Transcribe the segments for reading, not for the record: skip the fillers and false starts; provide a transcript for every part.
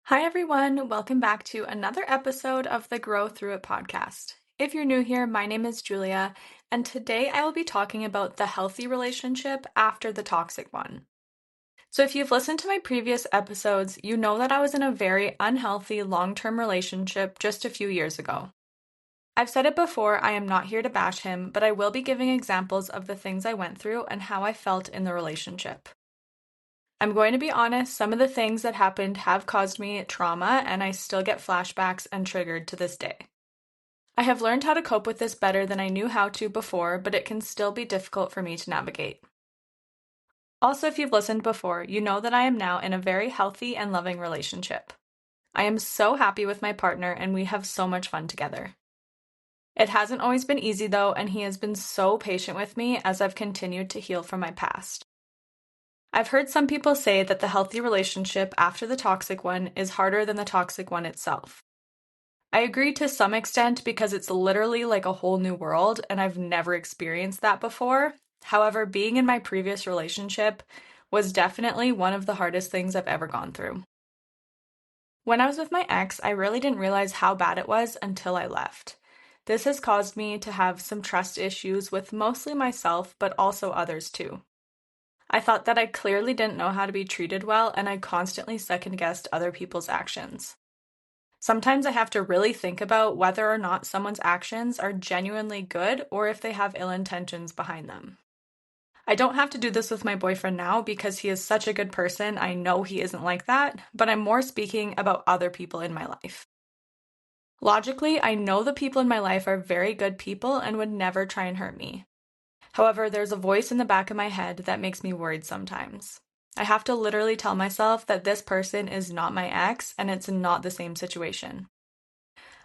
Hi, everyone. Welcome back to another episode of the Grow Through It podcast. If you're new here, my name is Julia, and today I will be talking about the healthy relationship after the toxic one. So, if you've listened to my previous episodes, you know that I was in a very unhealthy long term relationship just a few years ago. I've said it before, I am not here to bash him, but I will be giving examples of the things I went through and how I felt in the relationship. I'm going to be honest, some of the things that happened have caused me trauma, and I still get flashbacks and triggered to this day. I have learned how to cope with this better than I knew how to before, but it can still be difficult for me to navigate. Also, if you've listened before, you know that I am now in a very healthy and loving relationship. I am so happy with my partner, and we have so much fun together. It hasn't always been easy though, and he has been so patient with me as I've continued to heal from my past. I've heard some people say that the healthy relationship after the toxic one is harder than the toxic one itself. I agree to some extent because it's literally like a whole new world and I've never experienced that before. However, being in my previous relationship was definitely one of the hardest things I've ever gone through. When I was with my ex, I really didn't realize how bad it was until I left. This has caused me to have some trust issues with mostly myself, but also others too. I thought that I clearly didn't know how to be treated well, and I constantly second-guessed other people's actions. Sometimes I have to really think about whether or not someone's actions are genuinely good or if they have ill intentions behind them. I don't have to do this with my boyfriend now because he is such a good person. I know he isn't like that, but I'm more speaking about other people in my life. Logically, I know the people in my life are very good people and would never try and hurt me. However, there's a voice in the back of my head that makes me worried sometimes. I have to literally tell myself that this person is not my ex and it's not the same situation.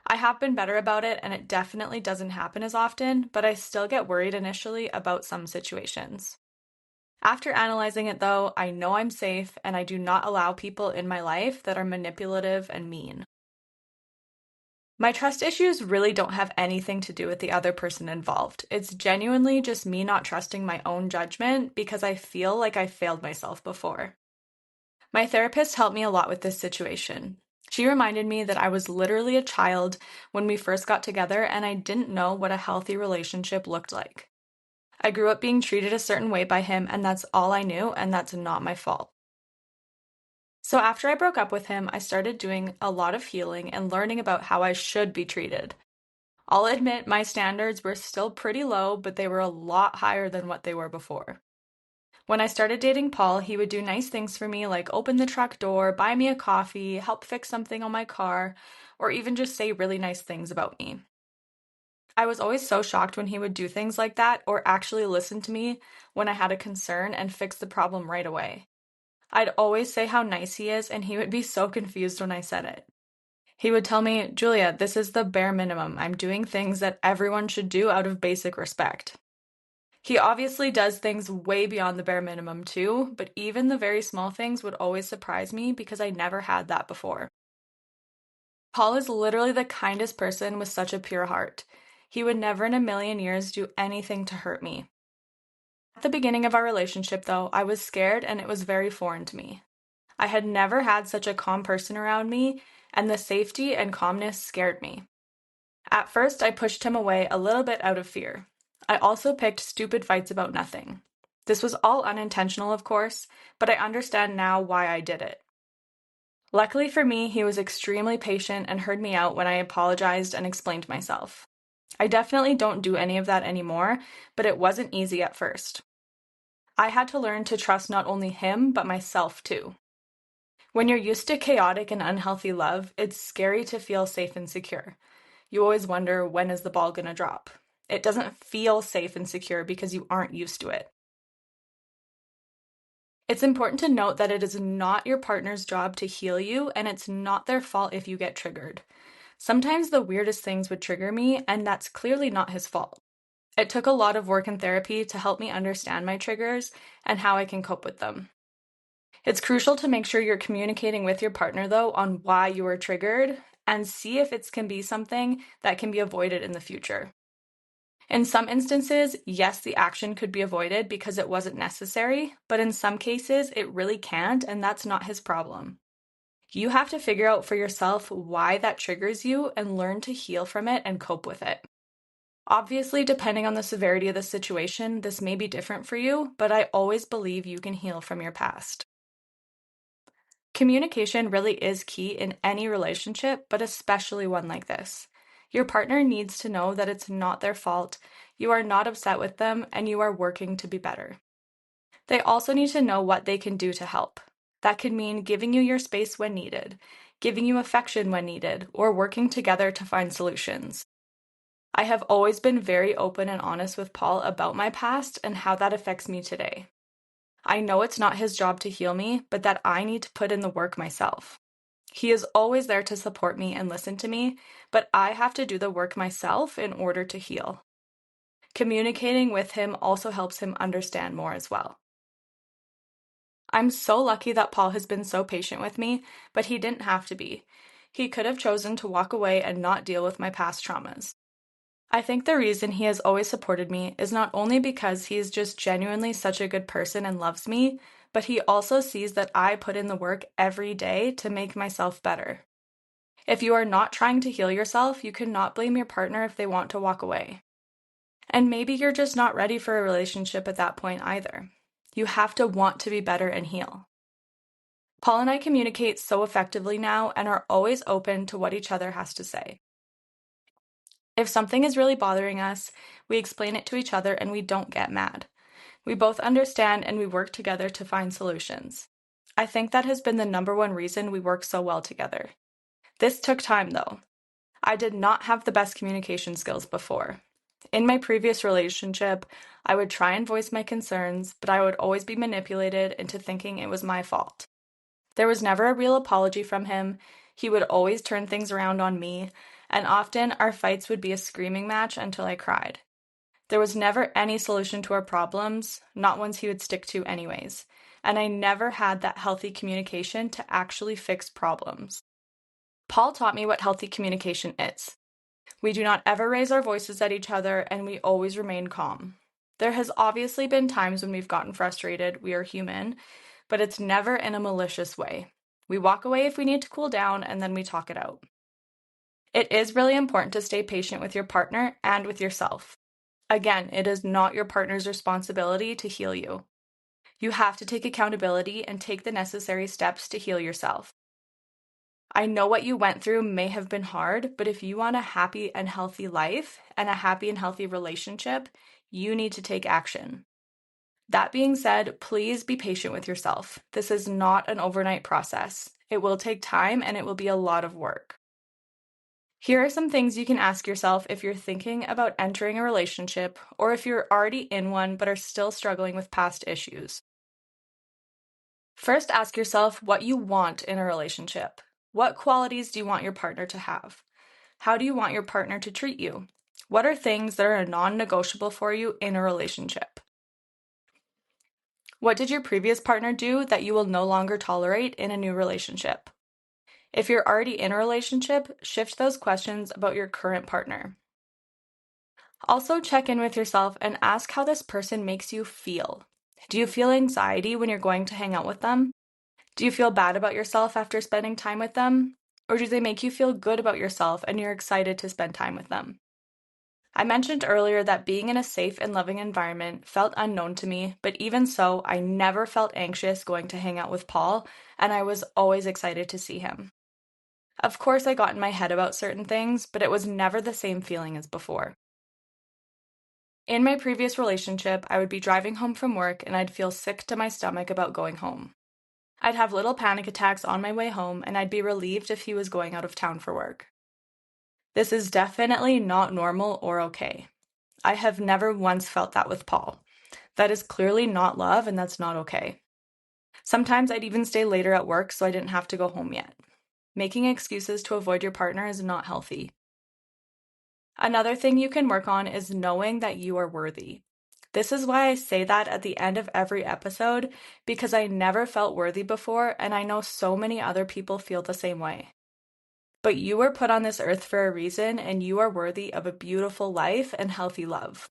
I have been better about it and it definitely doesn't happen as often, but I still get worried initially about some situations. After analyzing it though, I know I'm safe and I do not allow people in my life that are manipulative and mean. My trust issues really don't have anything to do with the other person involved. It's genuinely just me not trusting my own judgment because I feel like I failed myself before. My therapist helped me a lot with this situation. She reminded me that I was literally a child when we first got together and I didn't know what a healthy relationship looked like. I grew up being treated a certain way by him, and that's all I knew, and that's not my fault. So after I broke up with him, I started doing a lot of healing and learning about how I should be treated. I'll admit my standards were still pretty low, but they were a lot higher than what they were before. When I started dating Paul, he would do nice things for me like open the truck door, buy me a coffee, help fix something on my car, or even just say really nice things about me. I was always so shocked when he would do things like that or actually listen to me when I had a concern and fix the problem right away. I'd always say how nice he is, and he would be so confused when I said it. He would tell me, Julia, this is the bare minimum. I'm doing things that everyone should do out of basic respect. He obviously does things way beyond the bare minimum too, but even the very small things would always surprise me because I never had that before. Paul is literally the kindest person with such a pure heart. He would never in a million years do anything to hurt me. At the beginning of our relationship, though, I was scared and it was very foreign to me. I had never had such a calm person around me, and the safety and calmness scared me. At first, I pushed him away a little bit out of fear. I also picked stupid fights about nothing. This was all unintentional, of course, but I understand now why I did it. Luckily for me, he was extremely patient and heard me out when I apologized and explained myself. I definitely don't do any of that anymore, but it wasn't easy at first. I had to learn to trust not only him, but myself too. When you're used to chaotic and unhealthy love, it's scary to feel safe and secure. You always wonder, when is the ball going to drop? It doesn't feel safe and secure because you aren't used to it. It's important to note that it is not your partner's job to heal you, and it's not their fault if you get triggered. Sometimes the weirdest things would trigger me, and that's clearly not his fault. It took a lot of work in therapy to help me understand my triggers and how I can cope with them. It's crucial to make sure you're communicating with your partner, though, on why you are triggered and see if it can be something that can be avoided in the future. In some instances, yes, the action could be avoided because it wasn't necessary, but in some cases, it really can't, and that's not his problem. You have to figure out for yourself why that triggers you and learn to heal from it and cope with it. Obviously, depending on the severity of the situation, this may be different for you, but I always believe you can heal from your past. Communication really is key in any relationship, but especially one like this. Your partner needs to know that it's not their fault, you are not upset with them, and you are working to be better. They also need to know what they can do to help. That could mean giving you your space when needed, giving you affection when needed, or working together to find solutions. I have always been very open and honest with Paul about my past and how that affects me today. I know it's not his job to heal me, but that I need to put in the work myself. He is always there to support me and listen to me, but I have to do the work myself in order to heal. Communicating with him also helps him understand more as well. I'm so lucky that Paul has been so patient with me, but he didn't have to be. He could have chosen to walk away and not deal with my past traumas. I think the reason he has always supported me is not only because he is just genuinely such a good person and loves me, but he also sees that I put in the work every day to make myself better. If you are not trying to heal yourself, you cannot blame your partner if they want to walk away. And maybe you're just not ready for a relationship at that point either. You have to want to be better and heal. Paul and I communicate so effectively now and are always open to what each other has to say. If something is really bothering us, we explain it to each other and we don't get mad. We both understand and we work together to find solutions. I think that has been the number one reason we work so well together. This took time though. I did not have the best communication skills before. In my previous relationship, I would try and voice my concerns, but I would always be manipulated into thinking it was my fault. There was never a real apology from him. He would always turn things around on me, and often our fights would be a screaming match until I cried. There was never any solution to our problems, not ones he would stick to anyways, and I never had that healthy communication to actually fix problems. Paul taught me what healthy communication is. We do not ever raise our voices at each other, and we always remain calm. There has obviously been times when we've gotten frustrated, we are human, but it's never in a malicious way. We walk away if we need to cool down, and then we talk it out. It is really important to stay patient with your partner and with yourself. Again, it is not your partner's responsibility to heal you. You have to take accountability and take the necessary steps to heal yourself. I know what you went through may have been hard, but if you want a happy and healthy life and a happy and healthy relationship, you need to take action. That being said, please be patient with yourself. This is not an overnight process. It will take time and it will be a lot of work. Here are some things you can ask yourself if you're thinking about entering a relationship or if you're already in one but are still struggling with past issues. First, ask yourself what you want in a relationship. What qualities do you want your partner to have? How do you want your partner to treat you? What are things that are non-negotiable for you in a relationship? What did your previous partner do that you will no longer tolerate in a new relationship? If you're already in a relationship, shift those questions about your current partner. Also, check in with yourself and ask how this person makes you feel. Do you feel anxiety when you're going to hang out with them? Do you feel bad about yourself after spending time with them? Or do they make you feel good about yourself and you're excited to spend time with them? I mentioned earlier that being in a safe and loving environment felt unknown to me, but even so, I never felt anxious going to hang out with Paul, and I was always excited to see him. Of course, I got in my head about certain things, but it was never the same feeling as before. In my previous relationship, I would be driving home from work and I'd feel sick to my stomach about going home. I'd have little panic attacks on my way home, and I'd be relieved if he was going out of town for work. This is definitely not normal or okay. I have never once felt that with Paul. That is clearly not love, and that's not okay. Sometimes I'd even stay later at work so I didn't have to go home yet. Making excuses to avoid your partner is not healthy. Another thing you can work on is knowing that you are worthy. This is why I say that at the end of every episode, because I never felt worthy before, and I know so many other people feel the same way. But you were put on this earth for a reason, and you are worthy of a beautiful life and healthy love.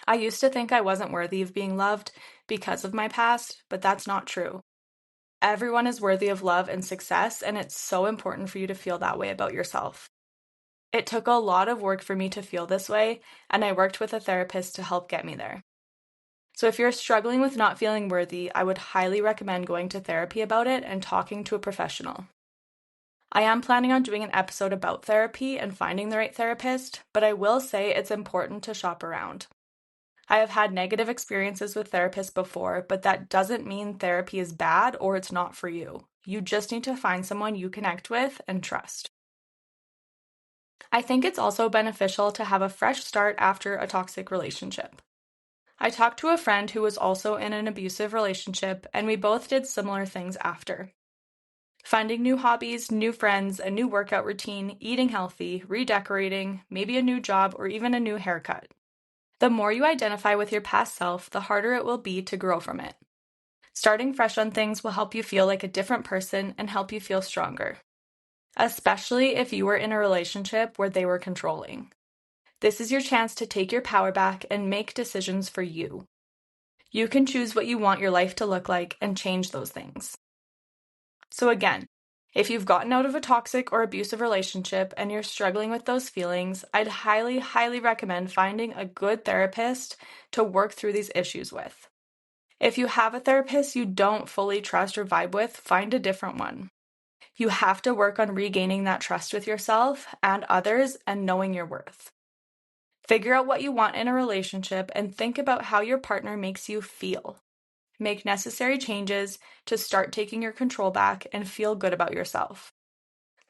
I used to think I wasn't worthy of being loved because of my past, but that's not true. Everyone is worthy of love and success, and it's so important for you to feel that way about yourself. It took a lot of work for me to feel this way, and I worked with a therapist to help get me there. So if you're struggling with not feeling worthy, I would highly recommend going to therapy about it and talking to a professional. I am planning on doing an episode about therapy and finding the right therapist, but I will say it's important to shop around. I have had negative experiences with therapists before, but that doesn't mean therapy is bad or it's not for you. You just need to find someone you connect with and trust. I think it's also beneficial to have a fresh start after a toxic relationship. I talked to a friend who was also in an abusive relationship, and we both did similar things after. Finding new hobbies, new friends, a new workout routine, eating healthy, redecorating, maybe a new job, or even a new haircut. The more you identify with your past self, the harder it will be to grow from it. Starting fresh on things will help you feel like a different person and help you feel stronger, especially if you were in a relationship where they were controlling. This is your chance to take your power back and make decisions for you. You can choose what you want your life to look like and change those things. So again, if you've gotten out of a toxic or abusive relationship and you're struggling with those feelings, I'd highly, highly recommend finding a good therapist to work through these issues with. If you have a therapist you don't fully trust or vibe with, find a different one. You have to work on regaining that trust with yourself and others and knowing your worth. Figure out what you want in a relationship and think about how your partner makes you feel. Make necessary changes to start taking your control back and feel good about yourself.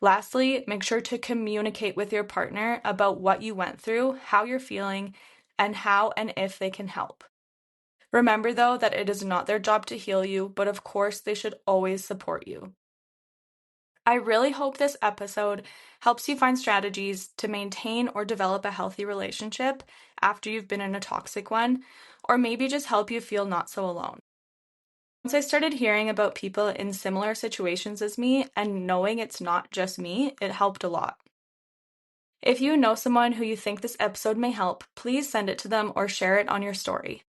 Lastly, make sure to communicate with your partner about what you went through, how you're feeling, and how and if they can help. Remember, though, that it is not their job to heal you, but of course, they should always support you. I really hope this episode helps you find strategies to maintain or develop a healthy relationship after you've been in a toxic one, or maybe just help you feel not so alone. Once I started hearing about people in similar situations as me and knowing it's not just me, it helped a lot. If you know someone who you think this episode may help, please send it to them or share it on your story.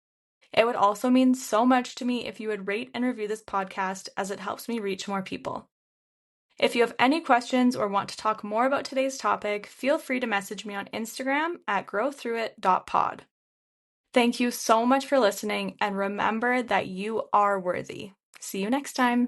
It would also mean so much to me if you would rate and review this podcast, as it helps me reach more people. If you have any questions or want to talk more about today's topic, feel free to message me on Instagram at growthroughit.pod. Thank you so much for listening, and remember that you are worthy. See you next time.